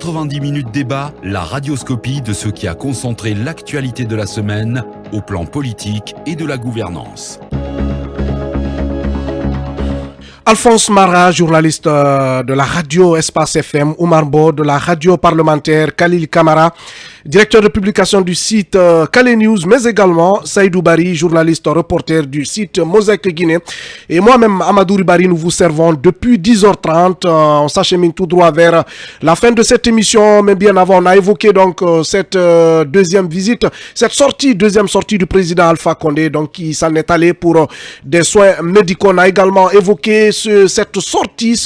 90 minutes débat, la radioscopie de ce qui a concentré l'actualité de la semaine au plan politique et de la gouvernance. Alphonse Mara, journaliste de la radio Espace FM, Oumar Bo de la radio parlementaire, Khalil Kamara, directeur de publication du site Calais News, mais également Saïdou Bari, journaliste reporter du site Mosaïque Guinée. Et moi-même, Amadou Ribari, nous vous servons depuis 10h30. On s'achemine tout droit vers la fin de cette émission, mais bien avant, on a évoqué donc cette deuxième sortie du président Alpha Condé, donc qui s'en est allé pour des soins médicaux. On a également évoqué cette sortie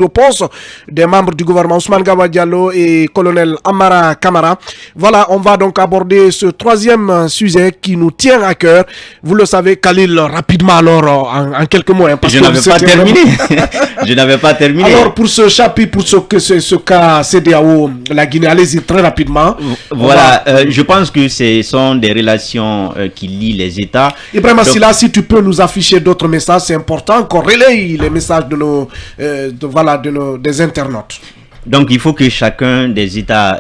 repose des membres du gouvernement Ousmane Gaba Diallo et colonel Amara Kamara. Voilà, on va donc aborder ce troisième sujet qui nous tient à cœur. Vous le savez, Khalil, rapidement alors, en quelques mots. Parce je n'avais pas terminé. Alors, pour ce chapitre, pour ce cas CEDEAO, la Guinée, allez-y très rapidement. Voilà, je pense que ce sont des relations qui lient les États. Ibrahim Assila, si tu peux nous afficher d'autres messages, c'est important qu'on relaye les messages des internautes. Donc, il faut que chacun des États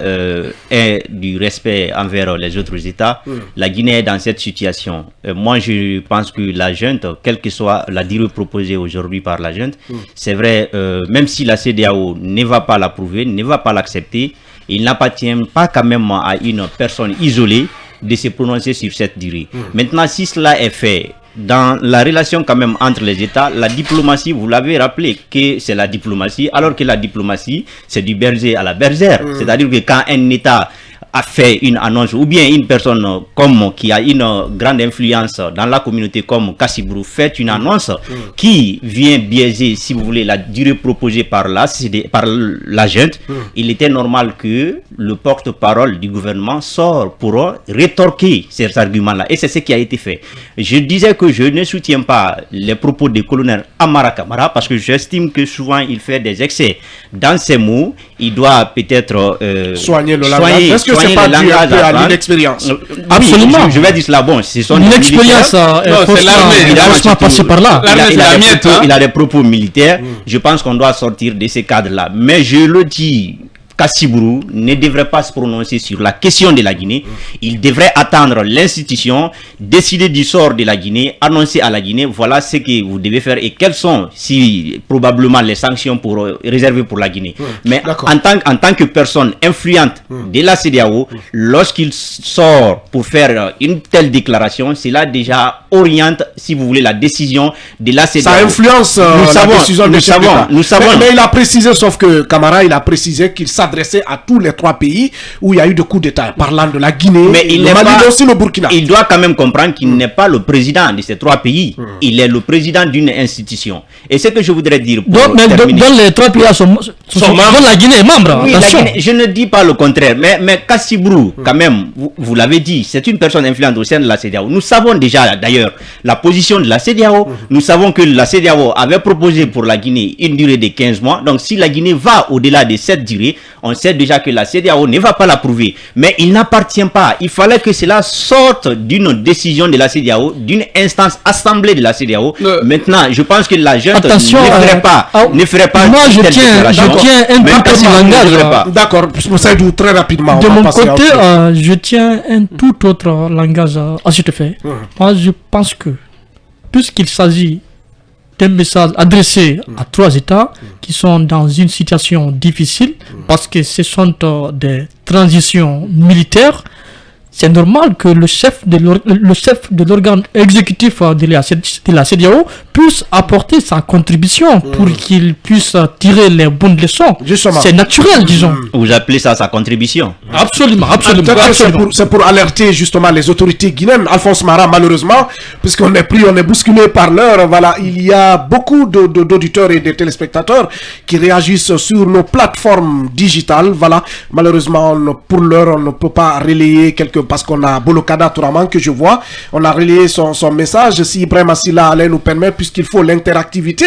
ait du respect envers les autres États. La Guinée est dans cette situation. Moi, je pense que la junte, quelle que soit la durée proposée aujourd'hui par la junte, c'est vrai, même si la CEDEAO ne va pas l'approuver, ne va pas l'accepter, il n'appartient pas quand même à une personne isolée de se prononcer sur cette durée. Maintenant, si cela est fait, dans la relation quand même entre les États, la diplomatie, vous l'avez rappelé que c'est la diplomatie, alors que la diplomatie, c'est du berger à la bergère. C'est-à-dire que quand un État a fait une annonce, ou bien une personne comme qui a une grande influence dans la communauté comme Kassibrou fait une annonce qui vient biaiser, si vous voulez, la durée proposée par la junte, il était normal que le porte-parole du gouvernement sorte pour rétorquer ces arguments-là. Et c'est ce qui a été fait. Je disais que je ne soutiens pas les propos du colonel Amara Kamara parce que j'estime que souvent il fait des excès dans ses mots. Il doit peut-être soigner le langage. Est-ce que c'est pas dû à l'inexpérience? Absolument. Je vais dire cela. Bon, c'est son l'expérience. C'est l'armée. Il a passé par là. Il a des propos militaires. Je pense qu'on doit sortir de ces cadres-là. Mais je le dis, Kassibrou ne devrait pas se prononcer sur la question de la Guinée. Il devrait attendre l'institution, décider du sort de la Guinée, annoncer à la Guinée, voilà ce que vous devez faire et quelles sont, si probablement, les sanctions réservées pour la Guinée. Mais en tant que personne influente de la CEDEAO, lorsqu'il sort pour faire une telle déclaration, cela déjà oriente, si vous voulez, la décision de la CEDEAO. Ça influence la décision de l'État. Nous savons. Mais il a précisé, sauf que Camara, il a précisé qu'il s'adressait à tous les trois pays où il y a eu des coups d'État, parlant de la Guinée, mais le Mali, mais aussi le Burkina. Il doit quand même comprendre qu'il n'est pas le président de ces trois pays. Il est le président d'une institution. Et ce que je voudrais dire pour terminer... Dans les trois pays sont membres, la Guinée est membre. Oui, je ne dis pas le contraire, mais Kassibrou, quand même, vous l'avez dit, c'est une personne influente au sein de la CEDEAO. Nous savons déjà d'ailleurs la position de la CEDEAO. Nous savons que la CEDEAO avait proposé pour la Guinée une durée de 15 mois. Donc si la Guinée va au-delà de cette durée, on sait déjà que la CEDEAO ne va pas l'approuver. Mais il n'appartient pas. Il fallait que cela sorte d'une décision de la CEDEAO, d'une instance assemblée de la CEDEAO. Maintenant, je pense que la junte ne ferait pas moi, je tiens un tout petit langage. D'accord, Saïdou, très rapidement. De mon côté, je tiens un tout autre langage à cet effet. Moi, je pense que, puisqu'il s'agit d'un message adressé à trois États qui sont dans une situation difficile parce que ce sont des transitions militaires, c'est normal que le chef de l'organe exécutif de la CEDEAO puisse apporter sa contribution pour qu'il puisse tirer les bonnes leçons. C'est naturel, disons. Vous appelez ça sa contribution? Absolument. C'est pour alerter justement les autorités guinéennes. Alphonse Mara, malheureusement, puisqu'on est bousculé par l'heure, voilà, il y a beaucoup d'auditeurs et de téléspectateurs qui réagissent sur nos plateformes digitales. Voilà, malheureusement, pour l'heure, on ne peut pas relayer parce qu'on a Bolokada Touraman que je vois. On a relayé son message. Si Ibrahim Assila allait nous permettre, puisqu'il faut l'interactivité.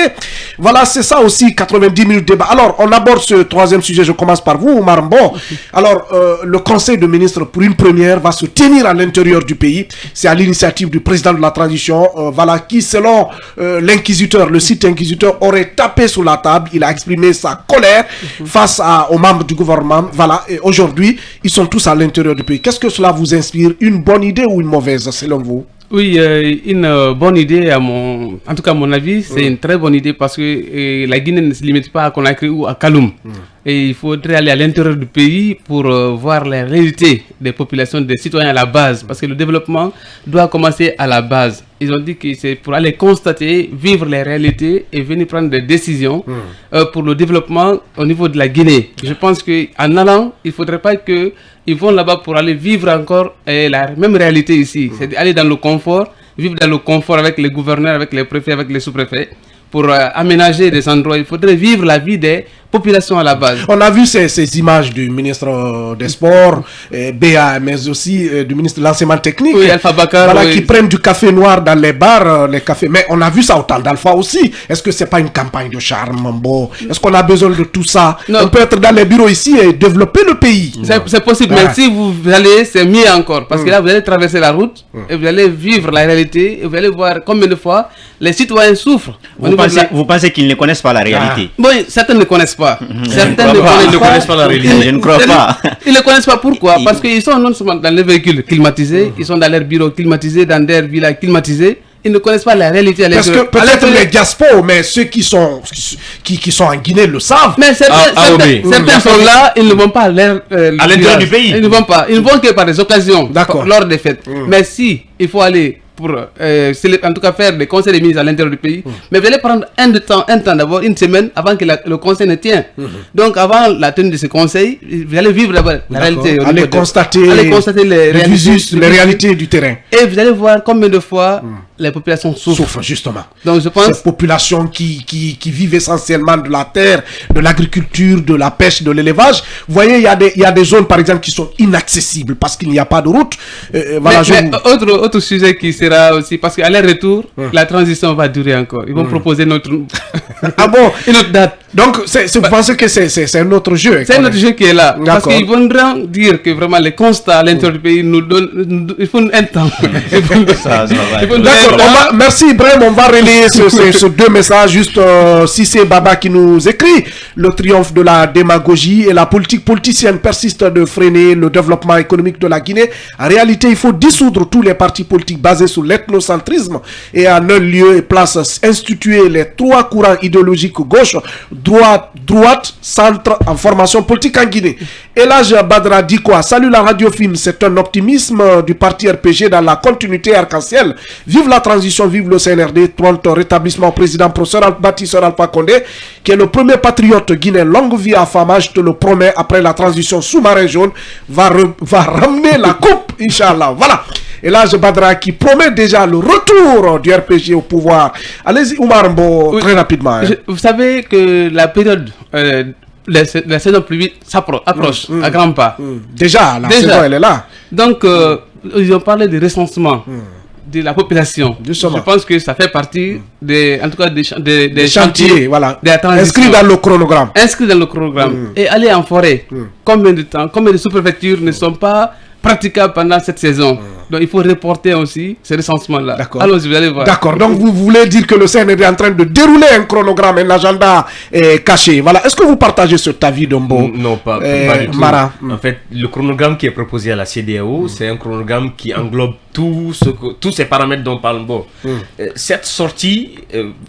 Voilà, c'est ça aussi, 90 minutes débat. Alors, on aborde ce troisième sujet. Je commence par vous, Oumar Mbo. Alors, le conseil de ministres, pour une première, va se tenir à l'intérieur du pays. C'est à l'initiative du président de la transition, voilà, qui, selon l'inquisiteur, le site inquisiteur, aurait tapé sur la table. Il a exprimé sa colère face aux membres du gouvernement. Voilà, et aujourd'hui, ils sont tous à l'intérieur du pays. Qu'est-ce que cela vous inspire? Une bonne idée ou une mauvaise, selon vous? Oui, une bonne idée, en tout cas à mon avis, c'est une très bonne idée parce que la Guinée ne se limite pas à Conakry ou à Kaloum. Et il faudrait aller à l'intérieur du pays pour voir la réalité des populations, des citoyens à la base. Parce que le développement doit commencer à la base. Ils ont dit que c'est pour aller constater, vivre les réalités et venir prendre des décisions pour le développement au niveau de la Guinée. Je pense qu'en allant, il ne faudrait pas qu'ils vont là-bas pour aller vivre encore la même réalité ici. C'est aller dans le confort, vivre dans le confort avec les gouverneurs, avec les préfets, avec les sous-préfets. Pour aménager des endroits, il faudrait vivre la vie des populations à la base. On a vu ces images du ministre des Sports, BA, mais aussi du ministre de l'Enseignement technique, oui, Alpha Bakar, voilà, oui, qui prennent du café noir dans les bars, les cafés. Mais on a vu ça au temps d'Alpha aussi. Est-ce que c'est pas une campagne de charme, Mambo? Est-ce qu'on a besoin de tout ça? Non. On peut être dans les bureaux ici et développer le pays. C'est possible, mais si vous allez, c'est mieux encore. Parce que là, vous allez traverser la route et vous allez vivre la réalité et vous allez voir combien de fois les citoyens souffrent. Vous pensez qu'ils ne connaissent pas la réalité? Bon, certains ne connaissent pas. Certains ne connaissent pas la réalité. Je ne crois pas. Ils ne connaissent pas. Pourquoi? Parce qu'ils sont non seulement dans les véhicules climatisés, ils sont dans leurs bureaux climatisés, dans des villas climatisées. Ils ne connaissent pas la réalité. Parce que peut-être les diasporas, mais ceux qui sont en Guinée le savent. Mais certains sont là, ils ne vont pas à l'intérieur du pays. Ils ne vont pas. Ils ne vont que par des occasions, lors des fêtes. Mais si il faut aller pour en tout cas faire des conseils des ministres à l'intérieur du pays, mais vous allez prendre un temps d'abord, une semaine avant que le conseil ne tienne. Donc avant la tenue de ce conseil, vous allez vivre d'abord la réalité. Allez constater les réalités du terrain. Et vous allez voir combien de fois les populations souffrent. Justement. Donc je pense ces populations qui vivent essentiellement de la terre, de l'agriculture, de la pêche, de l'élevage. Vous voyez, il y a des zones par exemple qui sont inaccessibles parce qu'il n'y a pas de route. Voilà, autre sujet qui sera aussi, parce qu'à leur retour, la transition va durer encore. Ils vont proposer une autre date. Donc, vous pensez que c'est un autre jeu? C'est un autre jeu qui est là. Parce qu'ils voudront dire que vraiment les constats à l'intérieur du pays nous donnent. Il faut un temps. D'accord, merci Ibrahim. On va relayer ces deux messages. Juste Cissé Baba qui nous écrit: le triomphe de la démagogie et la politique politicienne persiste de freiner le développement économique de la Guinée. En réalité, il faut dissoudre tous les partis politiques basés sur l'ethnocentrisme et en un lieu et place instituer les trois courants idéologiques gauche, droite, centre en formation politique en Guinée. Et là, Badra dit quoi? Salut la radio film, c'est un optimisme du parti RPG dans la continuité arc-en-ciel. Vive la transition, vive le CNRD, prompt rétablissement au président professeur bâtisseur Alpha Condé, qui est le premier patriote guinéen. Longue vie à Fama, je te le promets, après la transition sous-marin jaune, va ramener la coupe, Inch'Allah. Voilà. Et là, Badra qui promet déjà le retour du RPG au pouvoir. Allez-y, Oumar Mbo, très rapidement. Hein. Vous savez que la période, la saison pluviale approche à grands pas. Déjà, la saison, elle est là. Donc, ils ont parlé de recensement de la population. Justement. Je pense que ça fait partie en tout cas des chantiers, voilà. Inscrit dans le chronogramme. Et aller en forêt. Combien de temps, combien de sous-préfectures ne sont pas praticables pendant cette saison? Donc il faut reporter aussi ce recensement-là. D'accord. Allons-y, vous allez voir. D'accord. Donc vous voulez dire que le CNRD est en train de dérouler un chronogramme, un agenda caché. Voilà. Est-ce que vous partagez cet avis, Dombo? Non, pas du tout. Mara. En fait, le chronogramme qui est proposé à la CEDEAO, c'est un chronogramme qui englobe tous ces paramètres dont parle Mbo. Cette sortie,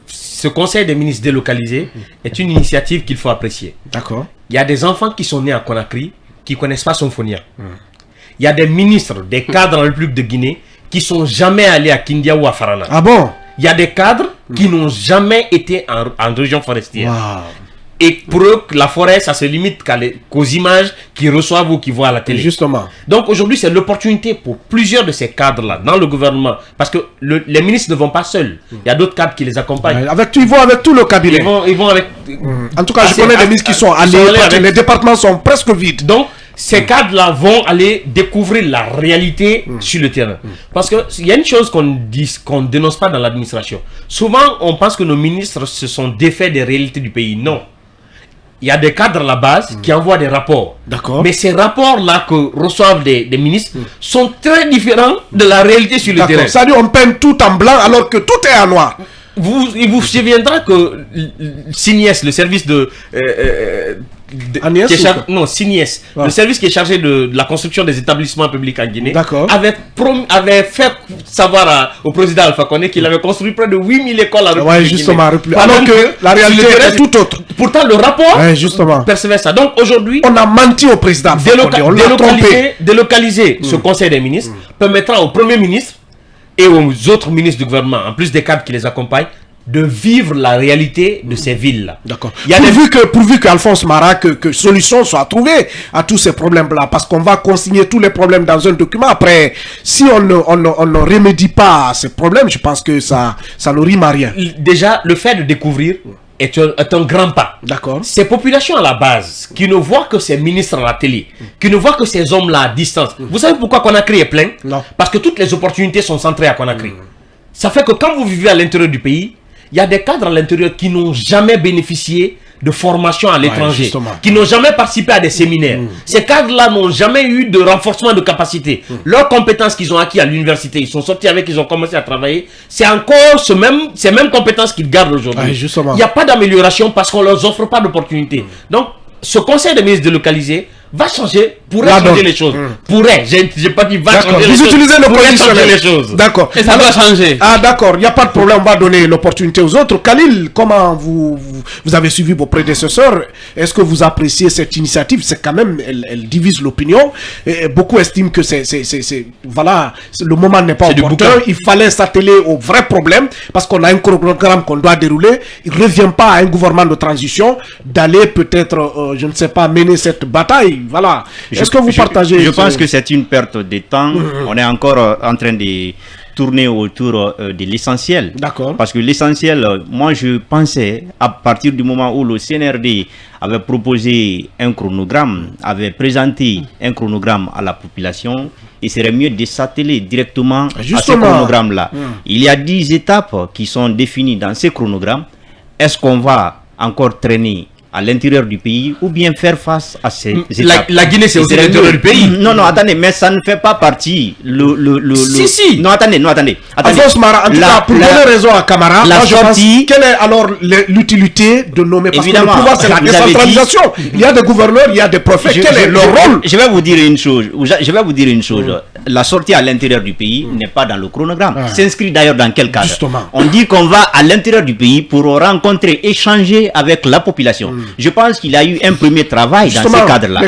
ce conseil des ministres délocalisé est une initiative qu'il faut apprécier. D'accord. Il y a des enfants qui sont nés à Conakry qui ne connaissent pas Symphonia. Il y a des ministres, des cadres en République de Guinée qui ne sont jamais allés à Kindia ou à Farana. Ah bon? Il y a des cadres qui n'ont jamais été en région forestière. Wow. Et pour eux, la forêt, ça se limite qu'aux images qu'ils reçoivent ou qu'ils voient à la télé. Justement. Donc aujourd'hui, c'est l'opportunité pour plusieurs de ces cadres-là dans le gouvernement. Parce que les ministres ne vont pas seuls. Il y a d'autres cadres qui les accompagnent. Ils vont avec tout le cabinet. Ils vont avec... En tout cas, je connais des ministres qui sont allés. Les départements sont presque vides. Donc, ces cadres-là vont aller découvrir la réalité sur le terrain. Parce qu'il y a une chose qu'on ne dénonce pas dans l'administration. Souvent, on pense que nos ministres se sont défaits des réalités du pays. Non. il y a des cadres à la base qui envoient des rapports. D'accord. Mais ces rapports-là que reçoivent des ministres sont très différents de la réalité sur le terrain. C'est-à-dire on peint tout en blanc alors que tout est en noir. Il vous souviendra que SINIES, le service Agnès, non, SINIES, Ouais. le service qui est chargé de la construction des établissements publics en Guinée, D'accord. avait fait savoir au président Alpha Condé qu'il avait construit près de 8000 écoles à Ouais, justement, alors que la réalité est tout autre. Pourtant, le rapport justement. percevait ça. Donc aujourd'hui, On a menti au président Alpha Condé, on l'a trompé. délocaliser ce conseil des ministres permettra au premier ministre et aux autres ministres du gouvernement, en plus des cadres qui les accompagnent, de vivre la réalité de ces villes-là. D'accord. Il y a Pourvu qu'Alphonse Mara, que solution soit trouvée à tous ces problèmes-là, parce qu'on va consigner tous les problèmes dans un document. Après, si on ne remédie pas à ces problèmes, je pense que ça ne rime à rien. Déjà, le fait de découvrir est un grand pas. D'accord. Ces populations à la base, qui ne voient que ces ministres à la télé, qui ne voient que ces hommes-là à distance. Vous savez pourquoi Conakry est plein? Non. Parce que toutes les opportunités sont centrées à Conakry. Ça fait que quand vous vivez à l'intérieur du pays, il y a des cadres à l'intérieur qui n'ont jamais bénéficié de formation à l'étranger, justement. qui n'ont jamais participé à des séminaires. Ces cadres-là n'ont jamais eu de renforcement de capacité. Leurs compétences qu'ils ont acquis à l'université, ils sont sortis avec, ils ont commencé à travailler. C'est encore ces mêmes compétences qu'ils gardent aujourd'hui. Justement. Il n'y a pas d'amélioration parce qu'on ne leur offre pas d'opportunité. Donc, ce conseil de ministres délocalisé va changer, pourrait changer les choses. Pourrait, j'ai pas dit va changer les choses. Vous utilisez le pourrait changer conditionnel. les choses. D'accord. Et ça doit changer. Ah d'accord, il n'y a pas de problème, on va donner l'opportunité aux autres. Khalil, comment vous avez suivi vos prédécesseurs? Est-ce que vous appréciez cette initiative? C'est quand même, elle divise l'opinion. Beaucoup estiment que voilà, le moment n'est pas opportun. Il fallait s'atteler au vrai problème parce qu'on a un programme qu'on doit dérouler. Il ne revient pas à un gouvernement de transition d'aller peut-être, je ne sais pas, mener cette bataille. Voilà. Est-ce que vous partagez? Je pense que c'est une perte de temps. On est encore en train de tourner autour de l'essentiel. D'accord. Parce que l'essentiel, moi je pensais, à partir du moment où le CNRD avait proposé un chronogramme, avait présenté un chronogramme à la population, il serait mieux de s'atteler directement à ce chronogramme-là. Il y a 10 étapes qui sont définies dans ce chronogramme. Est-ce qu'on va encore traîner à l'intérieur du pays ou bien faire face à ces étapes? La Guinée, c'est aussi l'intérieur du pays. Non, attendez, mais ça ne fait pas partie. Si. Non, attendez. Alphonse Mara, en tout cas, pour donner raison à Camara, la sortie, quelle est alors l'utilité de nommer? Parce évidemment, que le pouvoir, c'est la décentralisation. Il y a des gouverneurs, il y a des préfets. Quel est leur rôle? Je vais vous dire une chose. La sortie à l'intérieur du pays n'est pas dans le chronogramme. S'inscrit d'ailleurs dans quel cadre? Justement. On dit qu'on va à l'intérieur du pays pour rencontrer, échanger avec la population. Je pense qu'il y a eu un premier travail dans ce cadre-là.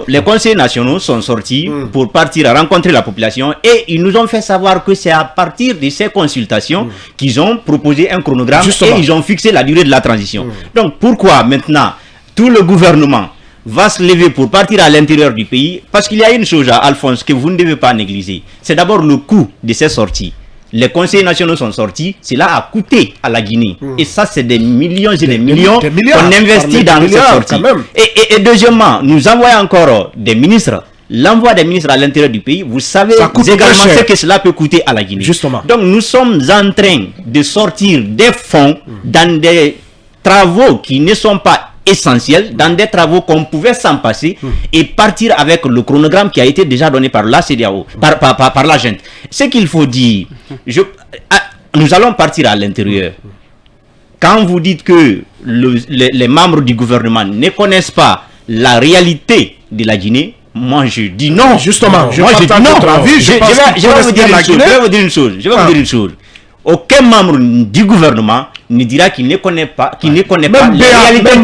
Les conseillers nationaux sont sortis pour partir à rencontrer la population et ils nous ont fait savoir que c'est à partir de ces consultations qu'ils ont proposé un chronogramme et ils ont fixé la durée de la transition. Donc pourquoi maintenant tout le gouvernement va se lever pour partir à l'intérieur du pays? Parce qu'il y a une chose, Alphonse, que vous ne devez pas négliger. C'est d'abord le coût de ces sorties. Les conseillers nationaux sont sortis, cela a coûté à la Guinée. Et ça, c'est des millions et des millions qu'on investit dans ces sorties. Et deuxièmement, nous envoyons encore des ministres. L'envoi des ministres à l'intérieur du pays, vous savez également ce que cela peut coûter à la Guinée. Justement. Donc nous sommes en train de sortir des fonds dans des travaux qui ne sont pas essentiels, dans des travaux qu'on pouvait s'en passer et partir avec le chronogramme qui a été déjà donné par la CEDEAO, par la junte. Ce qu'il faut dire, nous allons partir à l'intérieur. Quand vous dites que les membres du gouvernement ne connaissent pas la réalité de la Guinée, moi je dis non. Justement, je vais vous dire une chose. Aucun membre du gouvernement ne dira qu'il ne connaît pas, même la réalité.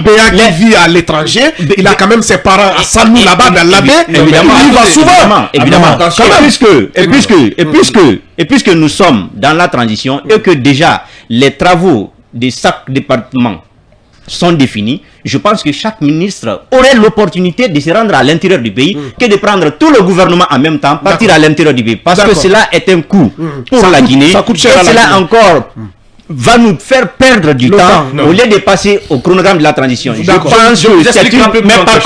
Béa qui vit à l'étranger, il a quand même ses parents à Sanou là-bas dans la baie. Évidemment, il va souvent. Évidemment. Et puisque nous sommes dans la transition et que déjà les travaux de chaque département sont définis, je pense que chaque ministre aurait l'opportunité de se rendre à l'intérieur du pays que de prendre tout le gouvernement en même temps, partir à l'intérieur du pays. Parce que cela est un coût pour la Guinée. Ça coûte cher et cela encore va nous faire perdre du temps au lieu de passer au chronogramme de la transition. Je pense que c'est une... Mais par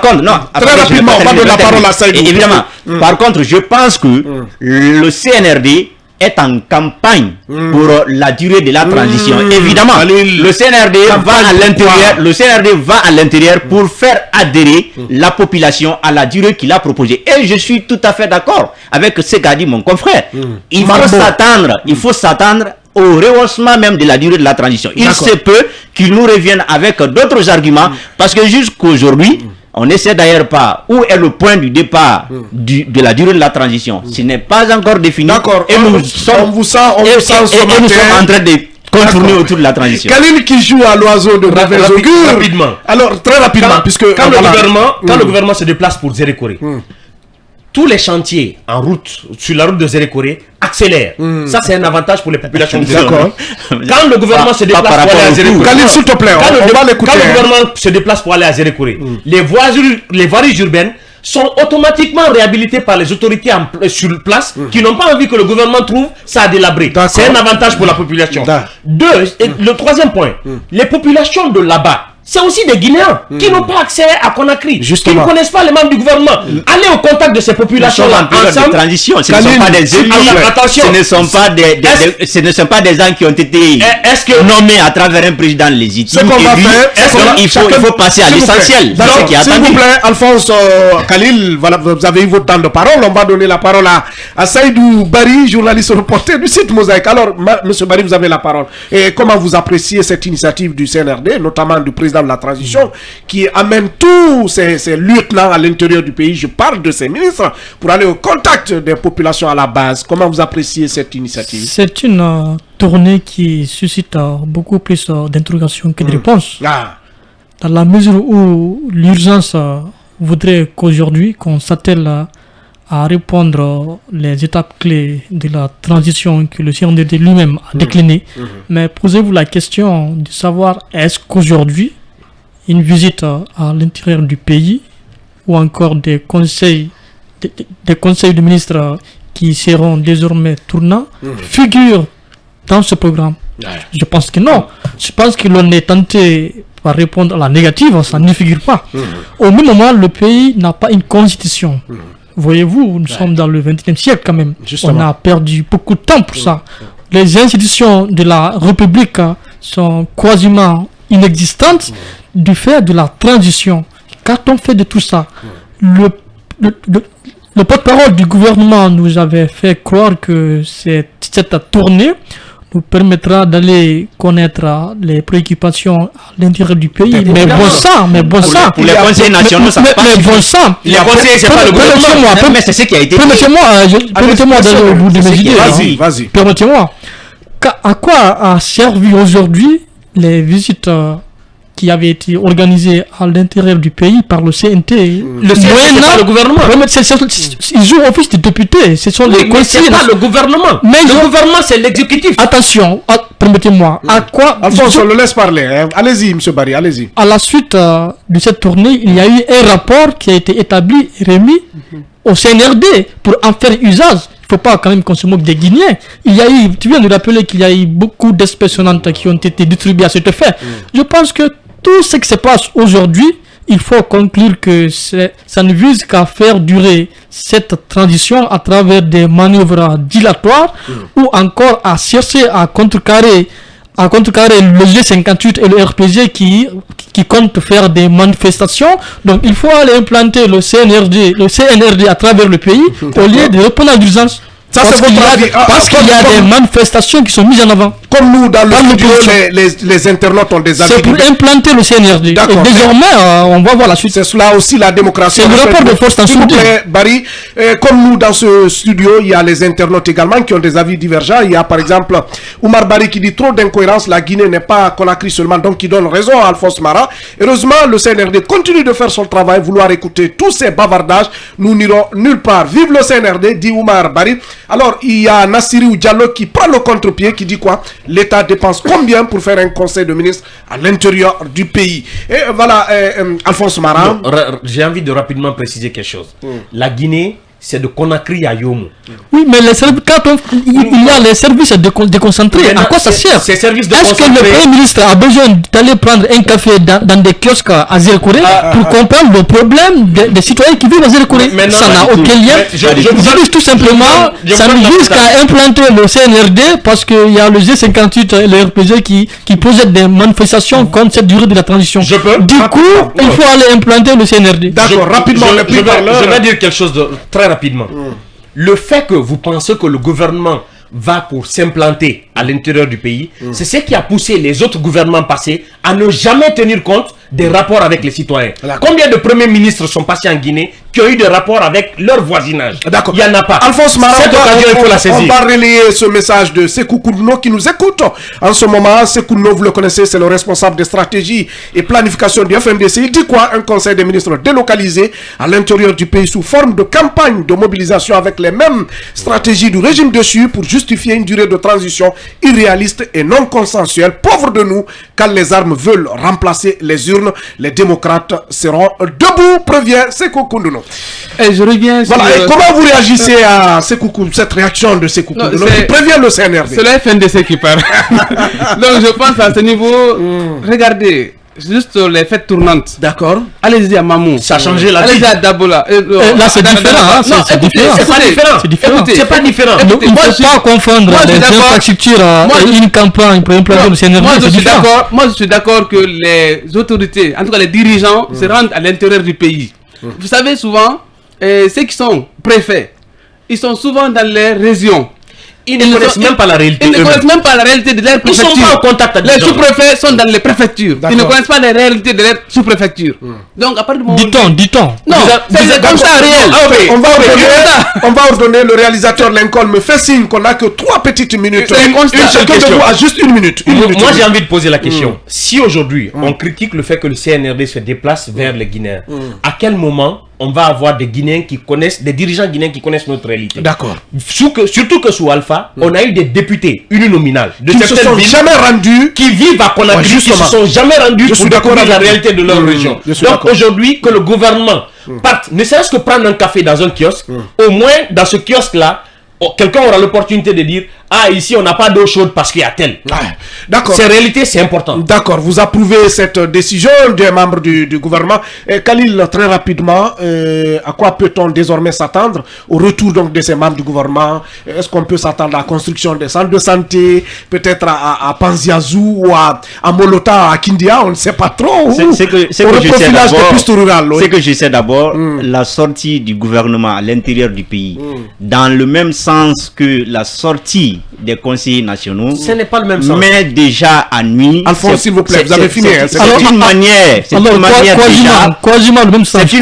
contre, non. Très rapidement, on va donner la parole à Saïdou. Évidemment. Par contre, je pense que le CNRD est en campagne pour la durée de la transition. Évidemment, le CNRD va à l'intérieur pour faire adhérer la population à la durée qu'il a proposée. Et je suis tout à fait d'accord avec ce qu'a dit mon confrère. Il faut s'attendre au rehaussement même de la durée de la transition. Il se peut qu'il nous revienne avec d'autres arguments, parce que jusqu'aujourd'hui, on ne sait d'ailleurs pas où est le point du départ de la durée de la transition. Ce n'est pas encore défini. D'accord. Et nous sommes en train de contourner autour de la transition. Khalil qui joue à l'oiseau de mauvais augure. Rapidement. Alors, très rapidement, puisque... Quand le gouvernement se déplace pour Zérékoré, tous les chantiers en route, sur la route de Zérékoré, accélèrent. Ça, c'est un avantage pour les populations de Zérékoré. Quand le gouvernement se déplace pour aller à Zérékoré, Khalil, s'il te plaît, on va l'écouter. Quand le gouvernement se déplace pour aller à Zérékoré, les voiries urbaines sont automatiquement réhabilitées par les autorités sur place qui n'ont pas envie que le gouvernement trouve ça délabré. C'est un avantage pour la population. Le troisième point, les populations de là-bas, c'est aussi des Guinéens qui n'ont pas accès à Conakry, qui ne connaissent pas les membres du gouvernement. Allez au contact de ces populations-là ensemble. Transition, ce ne sont pas des élus, ce ne sont pas des gens qui ont été nommés à travers un président légitime. Ce qu'on va faire, il faut passer à l'essentiel. S'il vous plaît, Alphonse Khalil, voilà, vous avez eu votre temps de parole. On va donner la parole à Saïdou Bari, journaliste reporter du site Mosaïque. Alors, monsieur Bari, vous avez la parole. Et comment vous appréciez cette initiative du CNRD, notamment du président de la transition, qui amène tous ces lieutenants à l'intérieur du pays, je parle de ces ministres, pour aller au contact des populations à la base. Comment vous appréciez cette initiative? C'est une tournée qui suscite beaucoup plus d'interrogations que de réponses. Dans la mesure où l'urgence voudrait qu'aujourd'hui, qu'on s'attelle à répondre les étapes clés de la transition que le CNRD lui-même a décliné. Mais posez-vous la question de savoir, est-ce qu'aujourd'hui, une visite à l'intérieur du pays ou encore des conseils de ministres qui seront désormais tournants figurent dans ce programme? Je pense que non. Je pense que l'on est tenté par répondre à la négative, ça ne figure pas. Au même moment, le pays n'a pas une constitution. Voyez-vous, nous sommes dans le XXe siècle quand même. Justement. On a perdu beaucoup de temps pour ça. Les institutions de la République sont quasiment inexistantes du fait de la transition. Quand on fait de tout ça, le porte-parole du gouvernement nous avait fait croire que cette tournée nous permettra d'aller connaître les préoccupations à l'intérieur du pays. Mais bon sang. Pour les conseils nationaux, ça passe. Mais bon sang. Les conseils, c'est pas le gouvernement. Mais c'est ce qui a été dit. Permettez-moi d'aller au bout de mes idées. Vas-y. Permettez-moi. À quoi a servi aujourd'hui les visites qui avaient été organisées à l'intérieur du pays par le CNT? Le CNT, c'est pas le gouvernement. Ils jouent office de députés. Ce sont les conseillers. C'est pas le gouvernement. Mais le gouvernement, c'est l'exécutif. Attention, permettez-moi. À quoi Alphonse, on le laisse parler. Allez-y, M. Barry, allez-y. À la suite de cette tournée, il y a eu un rapport qui a été établi et remis au CNRD pour en faire usage. Il ne faut pas quand même qu'on se moque des Guinéens. Tu viens de rappeler qu'il y a eu beaucoup d'espèces sonnantes qui ont été distribuées à cet effet. Je pense que tout ce qui se passe aujourd'hui, il faut conclure que ça ne vise qu'à faire durer cette transition à travers des manœuvres dilatoires ou encore à chercher à contrecarrer le G58 et le RPG qui comptent faire des manifestations. Donc il faut aller implanter le CNRD à travers le pays au lieu de répondre à l'urgence. Parce qu'il y a des manifestations qui sont mises en avant. Comme nous, dans le studio, les internautes ont des avis. C'est pour implanter le CNRD. Et désormais, on va voir la suite. C'est cela aussi la démocratie. C'est le rapport de force en s'il vous plaît, Barry, comme nous, dans ce studio, il y a les internautes également qui ont des avis divergents. Il y a par exemple Oumar Barry qui dit trop d'incohérences. La Guinée n'est pas Conakry seulement, donc qui donne raison à Alphonse Mara. Heureusement, le CNRD continue de faire son travail, vouloir écouter tous ces bavardages. Nous n'irons nulle part. Vive le CNRD, dit Oumar Barry. Alors, il y a Nassirou Diallo qui prend le contre-pied, qui dit quoi? L'État dépense combien pour faire un conseil de ministres à l'intérieur du pays? Et voilà, Alphonse Mara. J'ai envie de rapidement préciser quelque chose. La Guinée c'est de Conakry à Yomo. Oui, mais les services, il y a les services déconcentrés. À quoi ça sert? Est-ce que le Premier ministre a besoin d'aller prendre un café dans des kiosques à Zérekoré pour comprendre le problème des citoyens qui vivent à Zérekoré? Ça n'a aucun lien. Je dis tout simplement, ça ne vise qu'à implanter le CNRD parce qu'il y a le G58 et le RPG qui projettent des manifestations contre cette durée de la transition. Du coup, il faut aller implanter le CNRD. D'accord, rapidement. Je vais dire quelque chose de très rapidement. Le fait que vous pensez que le gouvernement va pour s'implanter à l'intérieur du pays, c'est ce qui a poussé les autres gouvernements passés à ne jamais tenir compte des rapports avec les citoyens. Combien de premiers ministres sont passés en Guinée qui ont eu des rapports avec leur voisinage? D'accord. Il n'y en a pas. Alphonse Mara, on va relayer ce message de Sékou Koudouno qui nous écoute en ce moment. Sékou Koudouno, vous le connaissez, c'est le responsable de stratégie et planification du FNDC. Il dit quoi? Un conseil des ministres délocalisé à l'intérieur du pays sous forme de campagne de mobilisation avec les mêmes stratégies du régime dessus pour justifier une durée de transition irréaliste et non consensuelle. Pauvre de nous, quand les armes veulent remplacer les urnes, les démocrates seront debout, prévient Sékou Koudouno. Et je reviens sur... Voilà, et comment vous réagissez à cette réaction de Sékou Koudouno qui prévient le CNRD? C'est le FNDC qui parle. Donc je pense à ce niveau, regardez, juste les fêtes tournantes. D'accord. Allez-y à Mamou. Ça a changé la vie. Allez-y à Dabola. Là c'est différent. C'est différent. C'est pas différent. Il ne faut pas confondre les infrastructures et une campagne pour implanter le CNRD. Moi je suis d'accord que les autorités, en tout cas les dirigeants, se rendent à l'intérieur du pays. Vous savez souvent, ceux qui sont préfets, ils sont souvent dans les régions. Ils ne connaissent même pas la réalité. Ils ne connaissent même pas la réalité de leur préfecture. Ils ne sont pas en contact avec les sous-préfets sont dans les préfectures. Ils ne connaissent pas les réalités de leur sous-préfecture. Donc, à partir du moment dit-on. Non, c'est comme ça réel. On va ordonner, le réalisateur Lincoln me fait signe qu'on n'a que 3 petites minutes. Chacun de vous a juste une minute. Moi, j'ai envie de poser la question. Si aujourd'hui, on critique le fait que le CNRD se déplace vers les Guinéens, à quel moment on va avoir des Guinéens qui connaissent, des dirigeants guinéens qui connaissent notre réalité? D'accord. Surtout que sous Alpha, on a eu des députés uninominales de qui certaines villes jamais rendus, qui vivent à Conakry, qui se sont jamais rendus pour découvrir la réalité de leur région. Donc aujourd'hui, que le gouvernement parte, ne serait-ce que prendre un café dans un kiosque, au moins dans ce kiosque-là, quelqu'un aura l'opportunité de dire: ah, ici on n'a pas d'eau chaude parce qu'il y a tel. D'accord. Ces réalités, c'est important. D'accord, vous approuvez cette décision des membres du gouvernement. Khalil, très rapidement, à quoi peut-on désormais s'attendre au retour donc de ces membres du gouvernement? Est-ce qu'on peut s'attendre à la construction des centres de santé, peut-être à Panziazou ou à Molota, à Kindia? On ne sait pas trop. C'est que je sais d'abord, la sortie du gouvernement à l'intérieur du pays, dans le même sens que la sortie des conseillers nationaux, ce n'est pas le même sens. Mais déjà à nuit. Alphonse, s'il vous plaît, vous avez fini. C'est une manière. C'est une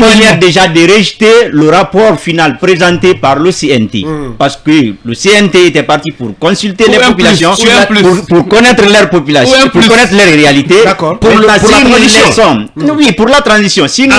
manière déjà de rejeter le rapport final présenté par le CNT. Parce que le CNT était parti pour consulter les populations, pour connaître leur population, pour connaître leur réalité. Pour la transition. Oui, pour la transition. Si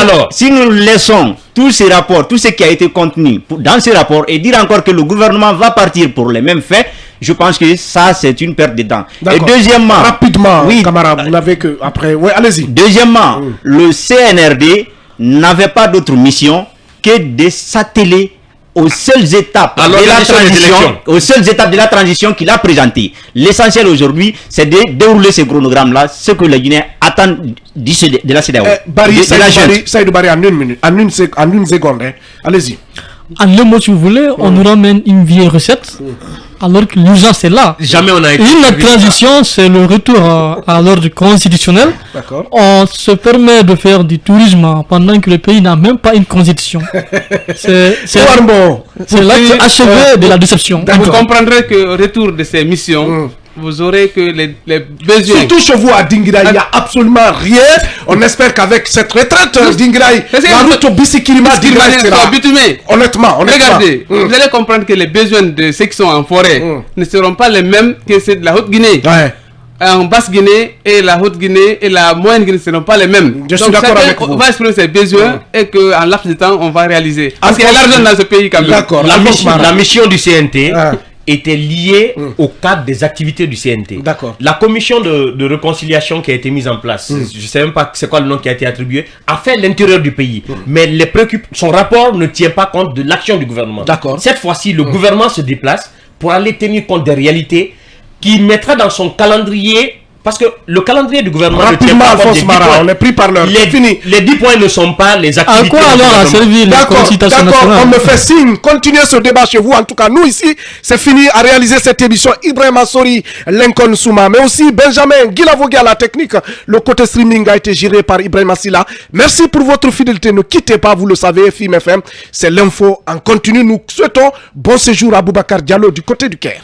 nous laissons tous ces rapports, tout ce qui a été contenu dans ces rapports, et dire encore que le gouvernement va partir pour les mêmes faits, je pense que ça, c'est une perte de temps. Et deuxièmement... Rapidement, camarade, vous n'avez que... Après, oui, allez-y. Deuxièmement, le CNRD n'avait pas d'autre mission que de s'atteler aux seules étapes de la transition qu'il a présenté. L'essentiel aujourd'hui, c'est de dérouler ce chronogramme-là, ce que les Guinéens attendent de la CEDEAO. Saïdou Barry, en une minute, en une seconde, allez-y. En un mot, si vous voulez, on nous ramène une vieille recette, alors que l'urgence est là. Jamais on a été. Une transition, c'est le retour à l'ordre constitutionnel. D'accord. On se permet de faire du tourisme pendant que le pays n'a même pas une constitution. C'est l'acte achevé de la déception. Vous comprendrez que retour de ces missions, vous aurez que les besoins. Surtout chez vous à Dinguiraï, il n'y a absolument rien. On espère qu'avec cette retraite, Dinguiraï, la route au Bissikirima sera bitumée. Honnêtement. Regardez, vous allez comprendre que les besoins de ceux qui sont en forêt ne seront pas les mêmes que ceux de la Haute-Guinée. En Basse-Guinée et la Haute-Guinée et la Moyenne-Guinée ne seront pas les mêmes. Je suis d'accord avec vous. On va exprimer ses besoins et qu'en laps de temps, on va réaliser. Parce qu'il y a l'argent dans ce pays quand même. D'accord. La mission du CNT était liée au cadre des activités du CNT. D'accord. La commission de réconciliation qui a été mise en place, je ne sais même pas c'est quoi le nom qui a été attribué, a fait l'intérieur du pays. Mais son rapport ne tient pas compte de l'action du gouvernement. D'accord. Cette fois-ci, le gouvernement se déplace pour aller tenir compte des réalités, qui mettra dans son calendrier. Parce que le calendrier du gouvernement ne tient pas compte des 10 points. On est pris par l'heure. Les 10 points ne sont pas les activités. À quoi alors a servi la consultation nationale? On me fait signe. Continuez ce débat chez vous. En tout cas, nous ici, c'est fini à réaliser cette émission. Ibrahim Assori, Lincoln Souma, mais aussi Benjamin Guilavogui à la technique. Le côté streaming a été géré par Ibrahim Assila. Merci pour votre fidélité. Ne quittez pas, vous le savez, FIM FM. C'est l'info en continu. Nous souhaitons bon séjour à Boubacar Diallo du côté du Caire.